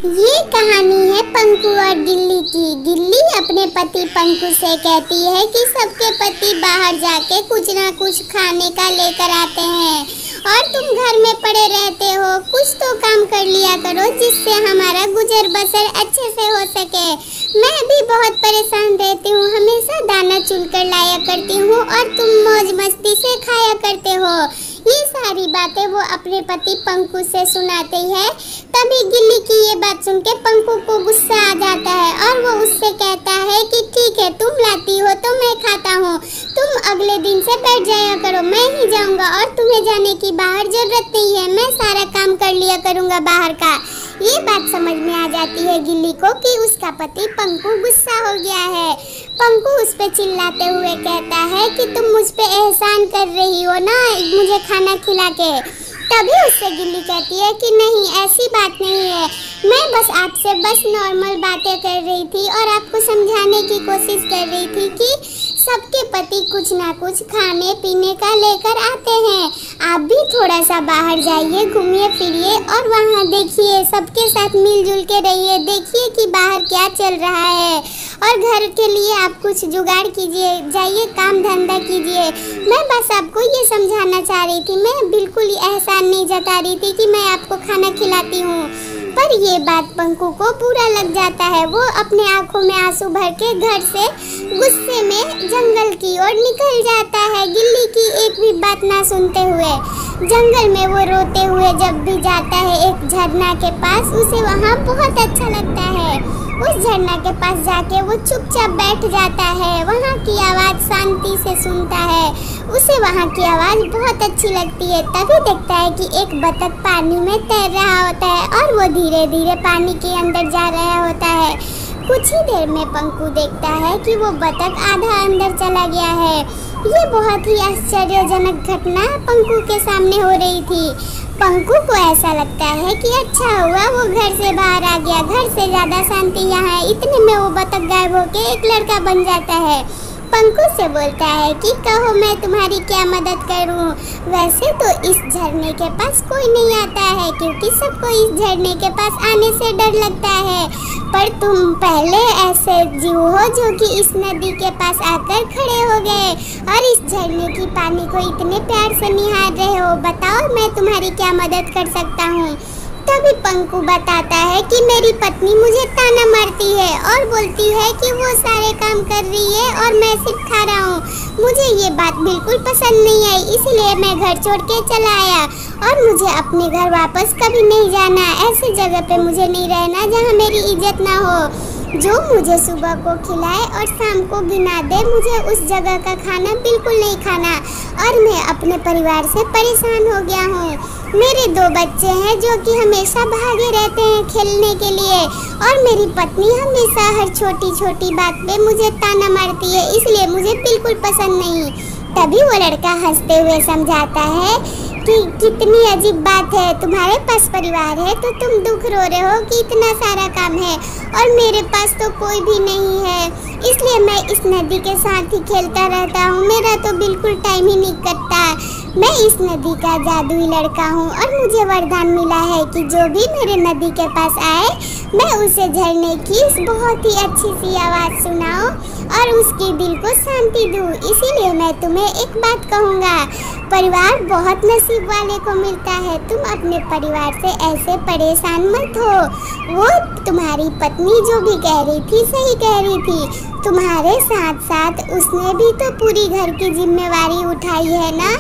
ये कहानी है पंकु और गिल्ली की। गिल्ली अपने पति पंकु से कहती है कि सबके पति बाहर जाके कुछ ना कुछ खाने का लेकर आते हैं और तुम घर में पड़े रहते हो। कुछ तो काम कर लिया करो जिससे हमारा गुजर बसर अच्छे से हो सके। मैं भी बहुत परेशान रहती हूँ, हमेशा दाना चुन कर लाया करती हूँ और तुम मौज मस्ती से खाया करते हो। ये सारी बातें वो अपने पति पंकु से सुनाती है। तभी गिल्ली की ये बात सुन के पंकु को गुस्सा आ जाता है और वो उससे कहता है कि ठीक है, तुम लाती हो तो मैं खाता हूँ, तुम अगले दिन से बैठ जाया करो, मैं ही जाऊँगा और तुम्हें जाने की बाहर जरूरत नहीं है, मैं सारा काम कर लिया करूँगा बाहर का। ये बात समझ में आ जाती है गिल्ली को कि उसका पति पंकु गुस्सा हो गया है। पंकु उस पे चिल्लाते हुए कहता है कि तुम मुझ पे एहसान कर रही हो ना मुझे खाना खिला के। तभी उससे गिल्ली कहती है कि नहीं, ऐसी बात नहीं है, मैं बस आपसे नॉर्मल बातें कर रही थी और आपको समझाने की कोशिश कर रही थी कि सबके पति कुछ ना कुछ खाने पीने का लेकर आते हैं। आप भी थोड़ा सा बाहर जाइए, घूमिए फिरिए और वहाँ देखिए, सबके साथ मिलजुल के रहिए, देखिए कि बाहर क्या चल रहा है और घर के लिए आप कुछ जुगाड़ कीजिए, जाइए काम धंधा कीजिए। मैं बस आपको ये समझाना चाह रही थी, मैं बिल्कुल एहसान नहीं जता रही थी कि मैं आपको खाना खिलाती हूँ। पर ये बात पंकु को बुरा लग जाता है। वो अपने आंखों में आंसू भर के घर से गुस्से में जंगल की ओर निकल जाता है, गिल्ली की एक भी बात ना सुनते हुए। जंगल में वो रोते हुए जब भी जाता है एक झरना के पास, उसे वहाँ बहुत अच्छा लगता है। उस झरना के पास जाके वो चुपचाप बैठ जाता है, वहाँ की आवाज़ शांति से सुनता है, उसे वहाँ की आवाज़ बहुत अच्छी लगती है। तभी देखता है कि एक बतख पानी में तैर रहा होता है और वो धीरे धीरे पानी के अंदर जा रहा होता है। कुछ ही देर में पंकु देखता है कि वो बतख आधा अंदर चला गया है। ये बहुत ही आश्चर्यजनक घटना पंकु के सामने हो रही थी। पंकु को ऐसा लगता है कि अच्छा हुआ वो घर से बाहर आ गया, घर से ज़्यादा शांति यहाँ है। इतने में वो बतख गायब होके एक लड़का बन जाता है। पंकु से बोलता है कि कहो मैं तुम्हारी क्या मदद करूं। वैसे तो इस झरने के पास कोई नहीं आता है क्योंकि सबको इस झरने के पास आने से डर लगता है, पर तुम पहले ऐसे जीव हो जो कि इस नदी के पास आकर खड़े हो गए और इस झरने की पानी को इतने प्यार से निहार रहे हो। बताओ मैं तुम्हारी क्या मदद कर सकता हूँ। तभी पंकु बताता है कि मेरी पत्नी मुझे ताना मारती है और बोलती है कि वो सारे काम कर रही है और मैं सिर्फ खा रहा हूँ। मुझे ये बात बिल्कुल पसंद नहीं आई, इसलिए मैं घर छोड़ के चला आया और मुझे अपने घर वापस कभी नहीं जाना। ऐसी जगह पे मुझे नहीं रहना जहाँ मेरी इज्जत ना हो। जो मुझे सुबह को खिलाए और शाम को गिना दे, मुझे उस जगह का खाना बिल्कुल नहीं खाना और मैं अपने परिवार से परेशान हो गया हूँ। मेरे 2 बच्चे हैं जो कि हमेशा भागे रहते हैं खेलने के लिए और मेरी पत्नी हमेशा हर छोटी छोटी बात पे मुझे ताना मारती है, इसलिए मुझे बिल्कुल पसंद नहीं। तभी वो लड़का हंसते हुए समझाता है कि कितनी अजीब बात है, तुम्हारे पास परिवार है तो तुम दुख रो रहे हो कि इतना सारा काम है और मेरे पास तो कोई भी नहीं है, इसलिए मैं इस नदी के साथ ही खेलता रहता हूँ, मेरा तो बिल्कुल टाइम ही नहीं कटता। मैं इस नदी का जादुई लड़का हूँ और मुझे वरदान मिला है कि जो भी मेरे नदी के पास आए मैं उसे झरने की बहुत ही अच्छी सी आवाज़ सुनाऊँ और उसके दिल को शांति दूँ। इसीलिए मैं तुम्हें एक बात कहूँगा, परिवार बहुत नसीब वाले को मिलता है, तुम अपने परिवार से ऐसे परेशान मत हो। वो तुम्हारी पत्नी जो भी कह रही थी सही कह रही थी, तुम्हारे साथ साथ उसने भी तो पूरी घर की जिम्मेवारी उठाई है ना।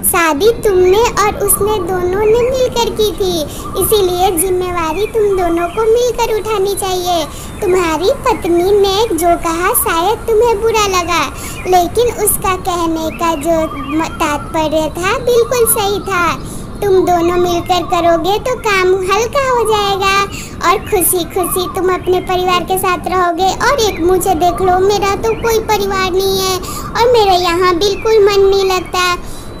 शादी तुमने और उसने दोनों ने मिलकर की थी, इसीलिए जिम्मेवारी तुम दोनों को मिलकर उठानी चाहिए। तुम्हारी पत्नी ने जो कहा शायद तुम्हें बुरा लगा, लेकिन उसका कहने का जो तात्पर्य था बिल्कुल सही था। तुम दोनों मिलकर करोगे तो काम हल्का हो जाएगा और खुशी खुशी तुम अपने परिवार के साथ रहोगे। और एक मुझे देख लो, मेरा तो कोई परिवार नहीं है और मेरा यहाँ बिल्कुल मन नहीं लगता।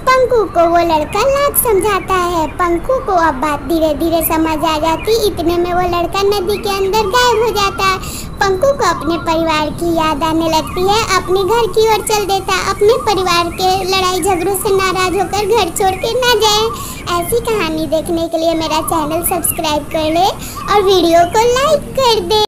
पंकु को वो लड़का लाख समझाता है। पंकु को अब बात धीरे धीरे समझ आ जाती। इतने में वो लड़का नदी के अंदर गायब हो जाता है। पंकु को अपने परिवार की याद आने लगती है। अपने घर की ओर चल देता है। अपने परिवार के लड़ाई झगड़ों से नाराज होकर घर छोड़ के ना जाए। ऐसी कहानी देखने के लिए मेरा चैनल सब्सक्राइब कर ले और वीडियो को लाइक कर दे।